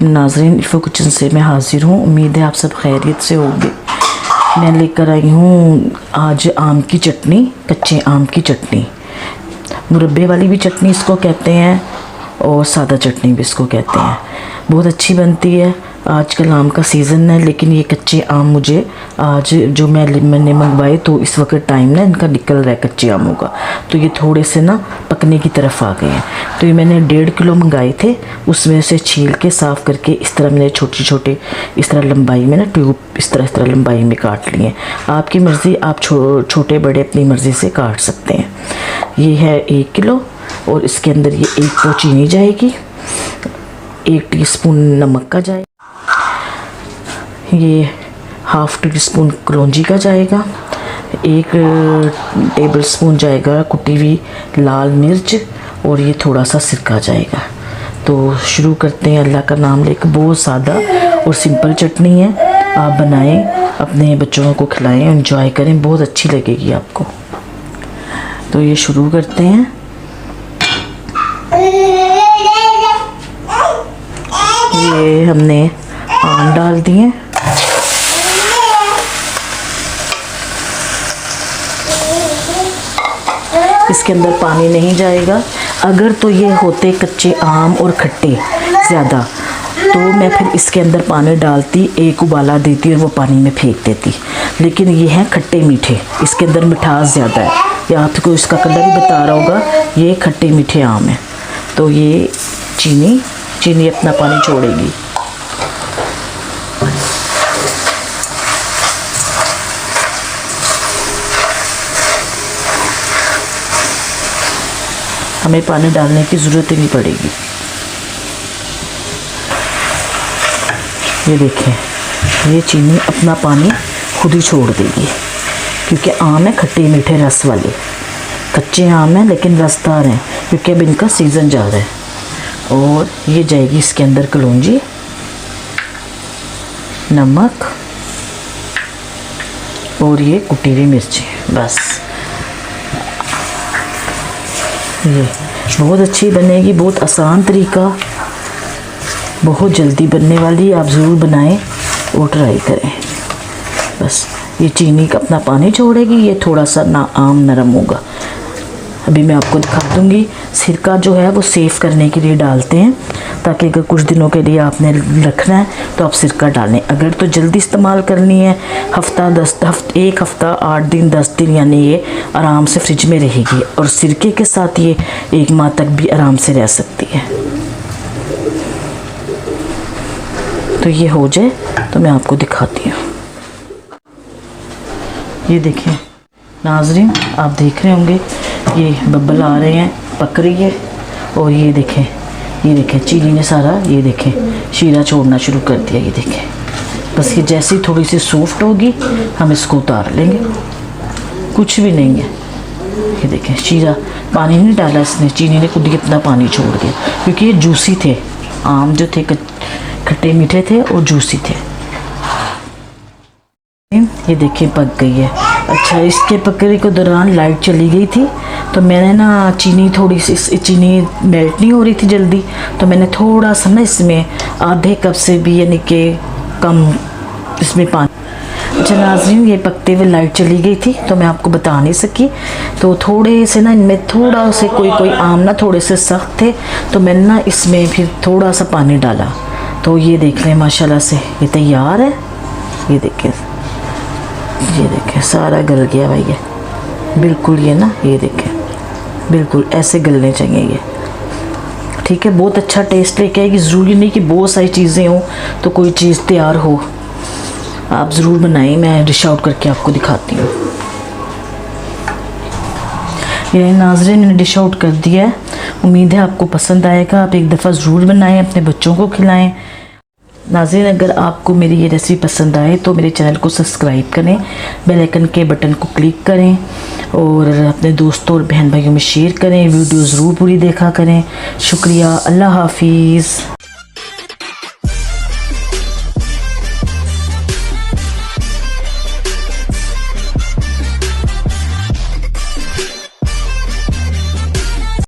नाज़रीन, इफ़ो किचन से मैं हाज़िर हूँ। उम्मीद है आप सब खैरियत से होंगे। मैं लेकर आई हूँ आज आम की चटनी, कच्चे आम की चटनी। मुरब्बे वाली भी चटनी इसको कहते हैं और सादा चटनी भी इसको कहते हैं। बहुत अच्छी बनती है। आजकल आम का सीज़न है, लेकिन ये कच्चे आम मुझे आज जो मैंने मंगवाए तो इस वक्त टाइम ना इनका निकल रहा है कच्चे आमों का, तो ये थोड़े से ना पकने की तरफ आ गए हैं। तो ये मैंने 1.5 किलो मंगाए थे, उसमें से छील के साफ़ करके इस तरह मैंने छोटे छोटे इस तरह लंबाई में ना ट्यूब इस तरह लंबाई में काट लिए। आपकी मर्ज़ी, आप छोटे बड़े अपनी मर्ज़ी से काट सकते हैं। ये है 1 किलो और इसके अंदर ये 1 पाव चीनी जाएगी, 1 टीस्पून नमक का जाएगा, ये 1/2 टीस्पून कलौंजी का जाएगा, 1 टेबलस्पून जाएगा कुटी हुई लाल मिर्च और ये थोड़ा सा सिरका जाएगा। तो शुरू करते हैं अल्लाह का नाम लेकर। बहुत सादा और सिंपल चटनी है, आप बनाएं, अपने बच्चों को खिलाएं, एंजॉय करें, बहुत अच्छी लगेगी आपको। तो ये शुरू करते हैं। ये हमने आम डाल दिए, इसके अंदर पानी नहीं जाएगा। अगर तो ये होते कच्चे आम और खट्टे ज़्यादा तो मैं फिर इसके अंदर पानी डालती, 1 उबाला देती और वो पानी में फेंक देती, लेकिन ये हैं खट्टे मीठे, इसके अंदर मिठास ज़्यादा है। ये आपको इसका कलर ही बता रहा होगा, ये खट्टे मीठे आम हैं। तो ये चीनी अपना पानी छोड़ेगी। हमें पानी डालने की ज़रूरत ही नहीं पड़ेगी। ये देखें, ये चीनी अपना पानी खुद ही छोड़ देगी, क्योंकि आम है खट्टे मीठे रस वाले। कच्चे आम हैं लेकिन रसदार हैं, क्योंकि अब इनका सीज़न जा रहा है। और ये जाएगी इसके अंदर कलौंजी, नमक और ये कुटी हुई मिर्ची। बस ये बहुत अच्छी बनेगी, बहुत आसान तरीका, बहुत जल्दी बनने वाली। आप ज़रूर बनाएं और ट्राई करें। बस ये चीनी का अपना पानी छोड़ेगी, ये थोड़ा सा ना आम नरम होगा। अभी मैं आपको दिखा दूँगी। सिरका जो है वो सेव करने के लिए डालते हैं, ताकि अगर कुछ दिनों के लिए आपने रखना है तो आप सिरका डालें। अगर तो जल्दी इस्तेमाल करनी है, 1 हफ़्ता 8 दिन 10 दिन, यानी ये आराम से फ्रिज में रहेगी। और सिरके के साथ ये 1 माह तक भी आराम से रह सकती है। तो ये हो जाए तो मैं आपको दिखाती हूँ। ये देखें नाज़रीन, आप देख रहे होंगे ये बबल आ रहे हैं, पक रही है। और ये देखें चीनी ने सारा ये देखें शीरा छोड़ना शुरू कर दिया। ये देखें, बस ये जैसे ही थोड़ी सी सॉफ्ट होगी हम इसको उतार लेंगे, कुछ भी नहीं है। ये देखें शीरा, पानी नहीं डाला इसने, चीनी ने खुद ही अपना पानी छोड़ दिया, क्योंकि ये जूसी थे आम, जो थे खट्टे मीठे थे और जूसी थे। ये देखिए पक गई है। अच्छा, इसके पकने के दौरान लाइट चली गई थी, तो मैंने ना चीनी थोड़ी सी, चीनी मेल्ट नहीं हो रही थी जल्दी, तो मैंने थोड़ा सा ना इसमें आधे कप से भी यानी कि कम इसमें पानी। अच्छा नाज़रीन, ये पकते हुए लाइट चली गई थी तो मैं आपको बता नहीं सकी। तो थोड़े से ना इनमें थोड़ा से कोई आम ना थोड़े से सख्त थे, तो मैंने ना इसमें फिर थोड़ा सा पानी डाला। तो ये देख लें माशाल्लाह से ये तैयार है। ये देखें सारा गल गया भाई, ये बिल्कुल, ये ना ये देखें बिल्कुल ऐसे गलने चाहिए ये। ठीक है, बहुत अच्छा टेस्ट लेके आएगी। ज़रूरी नहीं कि बहुत सारी चीज़ें हों तो कोई चीज़ तैयार हो, आप ज़रूर बनाएं। मैं डिश आउट करके आपको दिखाती हूँ। ये नाज़रीन मैंने डिश आउट कर दिया है, उम्मीद है आपको पसंद आएगा। आप एक दफ़ा ज़रूर बनाएं, अपने बच्चों को खिलाएं। नाज़रीन, अगर आपको मेरी ये रेसिपी पसंद आए तो मेरे चैनल को सब्सक्राइब करें, बेल आइकन के बटन को क्लिक करें और अपने दोस्तों और बहन भाइयों में शेयर करें। वीडियो ज़रूर पूरी देखा करें। शुक्रिया, अल्लाह हाफिज़।